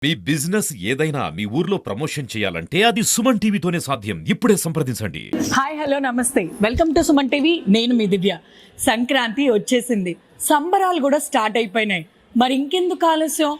మీ business ఏదైనా మీ ఊర్లో promotion చేయాలంటే అది సుమన్ టీవీతోనే సాధ్యం. ఇప్పుడే సంప్రదించండి. హాయ్ హలో నమస్తే, వెల్కమ్ టు సుమన్ టీవీ. నేను మీ దివ్య. సంక్రాంతి వచ్చేసింది, సంబరాలు కూడా స్టార్ట్ అయిపోయినాయి. మరి ఇంకెందుకు ఆలస్యం?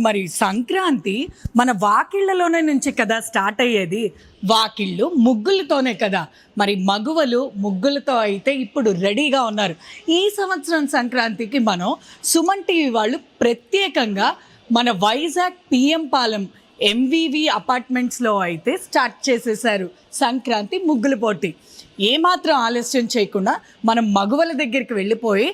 మరి సంక్రాంతి మన వాకిళ్లలోనే నుంచి కదా స్టార్ట్ అయ్యేది. వాకిళ్ళు ముగ్గులతోనే కదా. మరి మగువలు ముగ్గులతో అయితే ఇప్పుడు రెడీగా ఉన్నారు. ఈ సంవత్సరం సంక్రాంతికి మనం సుమన్ టీవీ వాళ్ళు ప్రత్యేకంగా మన వైజాగ్ పిఎం పాలెం ఎంవివి అపార్ట్మెంట్స్లో అయితే స్టార్ట్ చేసేసారు సంక్రాంతి ముగ్గుల పోటీ. ఏమాత్రం ఆలస్యం చేయకుండా మనం మగువల దగ్గరికి వెళ్ళిపోయి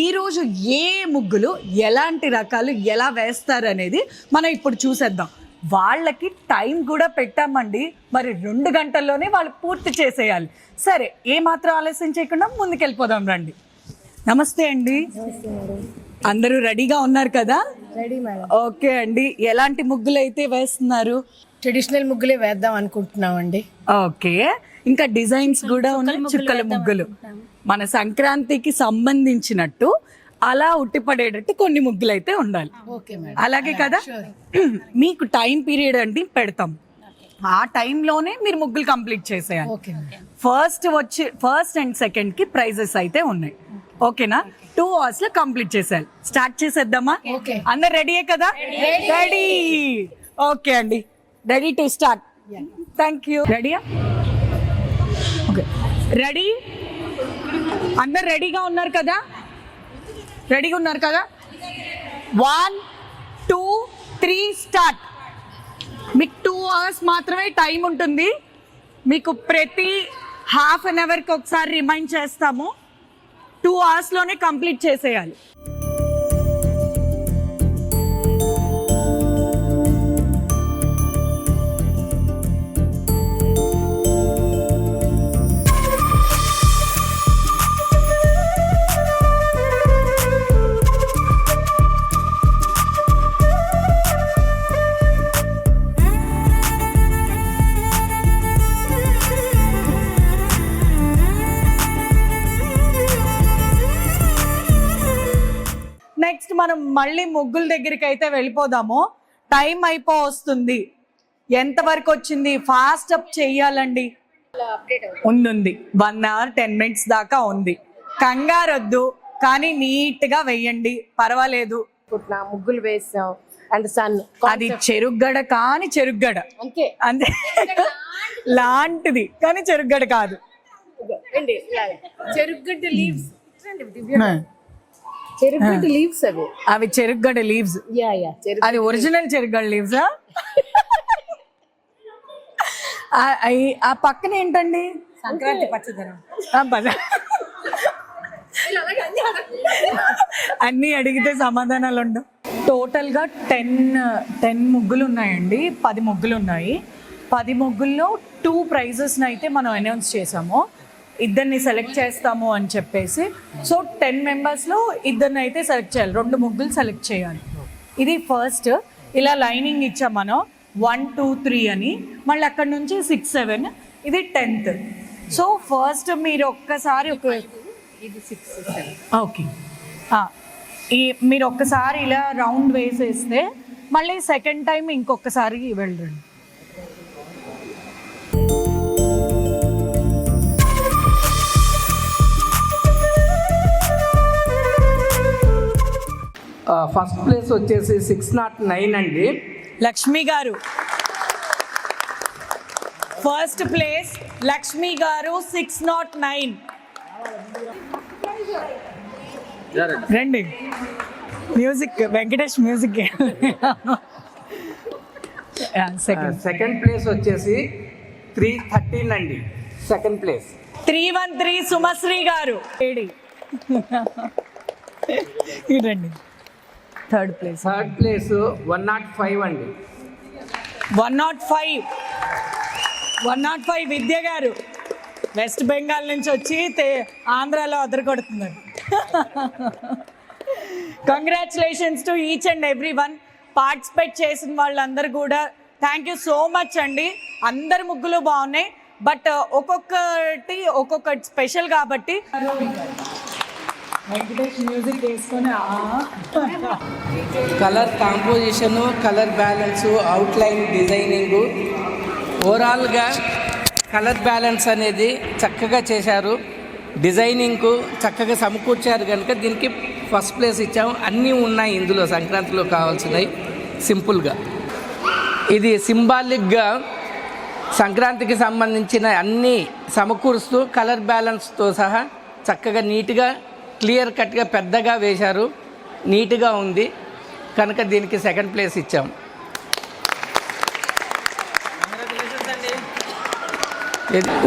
ఈరోజు ఏ ముగ్గులు ఎలాంటి రకాలు ఎలా వేస్తారు అనేది మనం ఇప్పుడు చూసేద్దాం. వాళ్ళకి టైం కూడా పెట్టామండి. మరి 2 గంటల్లోనే వాళ్ళు పూర్తి చేసేయాలి. సరే, ఏమాత్రం ఆలస్యం చేయకుండా ముందుకెళ్ళిపోదాం రండి. నమస్తే అండి, అందరూ రెడీగా ఉన్నారు కదా? Ready madam. ఓకే అండి, ఎలాంటి ముగ్గులు అయితే వేస్తున్నారు? ట్రెడిషనల్ ముగ్గులే వేద్దాం అనుకుంటున్నాం అండి. ఓకే, ఇంకా డిజైన్స్ కూడా ఉన్నాయి, చుక్కల ముగ్గులు. మన సంక్రాంతికి సంబంధించినట్టు అలా ఉట్టిపడేటట్టు కొన్ని ముగ్గులు అయితే ఉండాలి. ఓకే మేడం, అలాగే కదా. మీకు టైం పీరియడ్ అంటే పెడతాం, ఆ టైంలోనే మీరు ముగ్గులు కంప్లీట్ చేసేయాలి. Okay madam. First and second కి ప్రైజెస్ అయితే ఉన్నాయి. ఓకేనా? 2 hours లో కంప్లీట్ చేసేయాలి. స్టార్ట్ చేసేద్దామా? ఓకే. అందరు రెడీయే కదా? రెడీ. ఓకే అండి, ready to start. Thank you. రెడీయా? Okay, ready. అందరు రెడీగా ఉన్నారు కదా? రెడీగా ఉన్నారు కదా? 1 2 3 స్టార్ట్. మీకు 2 hours మాత్రమే టైం ఉంటుంది. మీకు ప్రతి ½ an hourకి ఒకసారి రిమైండ్ చేస్తాము. 2 hours లోనే కంప్లీట్ చేసేయాలి. నెక్స్ట్ మనం మళ్ళీ ముగ్గుల దగ్గరికి అయితే వెళ్ళిపోదాము. టైం వస్తుంది. ఎంతవరకు వచ్చింది? ఫాస్ట్ అప్ చెయ్యాలండి. ఉంది 1 hour 10 minutes దాకా ఉంది. కంగారొద్దు, కానీ నీట్ గా వెయ్యండి, పర్వాలేదు. ముగ్గులు వేసాం అండ్ సన్ అది చెరుగ్గడ కాని చెరుగ్గడ అంతే అంతే లాంటిది, కానీ చెరుగ్గడ కాదు. చెరుగడ్డ లీవ్స్. చెరుగడ్డ లీవ్స్ అవి చెరుగ్గడ లీవ్స్. అది ఒరిజినల్ చెరుగ్గడ లీవ్స్. ఆ పక్కన ఏంటండి? సంక్రాంతి పచ్చదనం. అన్ని అడిగితే సమాధానాలు ఉండవు. టోటల్ గా 10 ముగ్గులు ఉన్నాయండి. 10 ముగ్గులు ఉన్నాయి. 10 ముగ్గుల్లో 2 prizes అయితే మనం అనౌన్స్ చేసాము. ఇద్దరిని సెలెక్ట్ చేస్తాము అని చెప్పేసి. సో 10 members-లో ఇద్దరిని అయితే సెలెక్ట్ చేయాలి. 2 ముగ్గులు సెలెక్ట్ చేయాలి. ఇది ఫస్ట్. ఇలా లైనింగ్ ఇచ్చాం మనం 1 2 3 అని. మళ్ళీ అక్కడ నుంచి 6 7. ఇది 10th. సో ఫస్ట్ మీరు ఒక్కసారి ఓకే, మీరు ఒక్కసారి ఇలా రౌండ్ వేసేస్తే మళ్ళీ సెకండ్ టైం ఇంకొకసారి వెళ్ళండి. ఫస్ట్ ప్లేస్ వచ్చేసి 609 అండి. లక్ష్మి గారు ఫస్ట్ ప్లేస్. లక్ష్మి గారు 609. రండి, music Venkatesh music. Second place వచ్చేసి 313 అండి. సెకండ్ ప్లేస్ 313 సుమశ్రీ గారు. రండి. థర్డ్ ప్లేస్ 105 అండి. 105 విద్య గారు. వెస్ట్ బెంగాల్ నుంచి వచ్చి ఆంధ్రాలో అదరగొడుతున్నారు. Congratulations to each and every one. Participate చేసిన వాళ్ళందరూ కూడా థ్యాంక్ యూ సో మచ్ అండి. అందరు ముగ్గులు బాగున్నాయి, బట్ ఒక్కొక్కటి ఒక్కొక్కటి స్పెషల్ కాబట్టి వెంకటేష్ మ్యూజిక్ వేసుకొని colour composition, colour balance, outline designing, ఓవరాల్గా కలర్ బ్యాలెన్స్ అనేది చక్కగా చేశారు. డిజైనింగ్కు చక్కగా సమకూర్చారు కనుక దీనికి ఫస్ట్ ప్లేస్ ఇచ్చాము. అన్నీ ఉన్నాయి ఇందులో సంక్రాంతిలో కావాల్సినవి. సింపుల్గా ఇది సింబాలిక్గా సంక్రాంతికి సంబంధించిన అన్నీ సమకూరుస్తూ కలర్ బ్యాలెన్స్తో సహా చక్కగా నీట్గా క్లియర్ కట్గా పెద్దగా వేశారు. నీట్గా ఉంది కనుక దీనికి సెకండ్ ప్లేస్ ఇచ్చాం.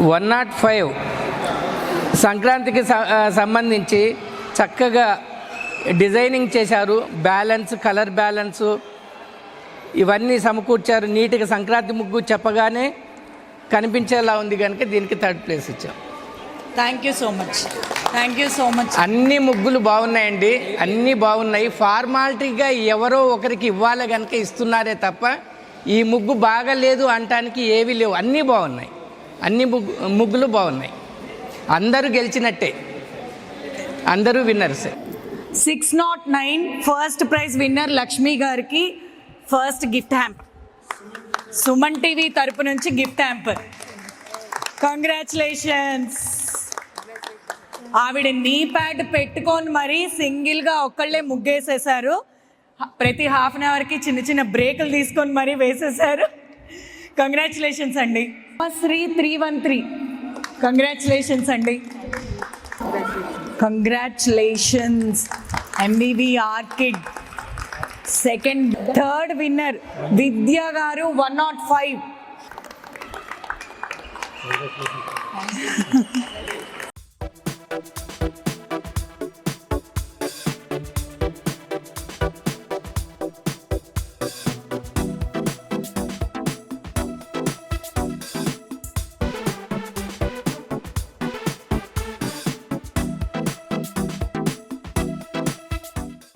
105 సంక్రాంతికి సంబంధించి చక్కగా డిజైనింగ్ చేశారు. బ్యాలెన్స్, కలర్ బ్యాలెన్సు ఇవన్నీ సమకూర్చారు. నీట్గా సంక్రాంతి ముగ్గు చెప్పగానే కనిపించేలా ఉంది కనుక దీనికి థర్డ్ ప్లేస్ ఇచ్చాం. Thank you so much, thank you so much. అన్ని ముగ్గులు బాగున్నాయండి, అన్నీ బాగున్నాయి. ఫార్మాలిటీగా ఎవరో ఒకరికి ఇవ్వాలి కనుక ఇస్తున్నారే తప్ప ఈ ముగ్గు బాగలేదు అనటానికి ఏవీ లేవు. అన్నీ బాగున్నాయి, అన్ని ముగ్గులు బాగున్నాయి. అందరూ గెలిచినట్టే, అందరూ విన్నర్సే. 609 ఫస్ట్ ప్రైజ్ విన్నర్ లక్ష్మి గారికి ఫస్ట్ గిఫ్ట్ హ్యాంప్, సుమన్ టీవీ తరపు నుంచి గిఫ్ట్ హ్యాంపర్. కంగ్రాచులేషన్స్. ఆవిడ నీ ప్యాడ్ పెట్టుకొని మరీ సింగిల్గా ఒక్కళ్ళే ముగ్గేసేసారు. ప్రతి హాఫ్ అన్ అవర్కి చిన్న చిన్న బ్రేకులు తీసుకొని మరీ వేసేసారు. కంగ్రాచులేషన్స్ అండి. శ్రీ 313 కంగ్రాచులేషన్స్ అండి. Congratulations. MVV orchid second, third winner విద్యా గారు 105.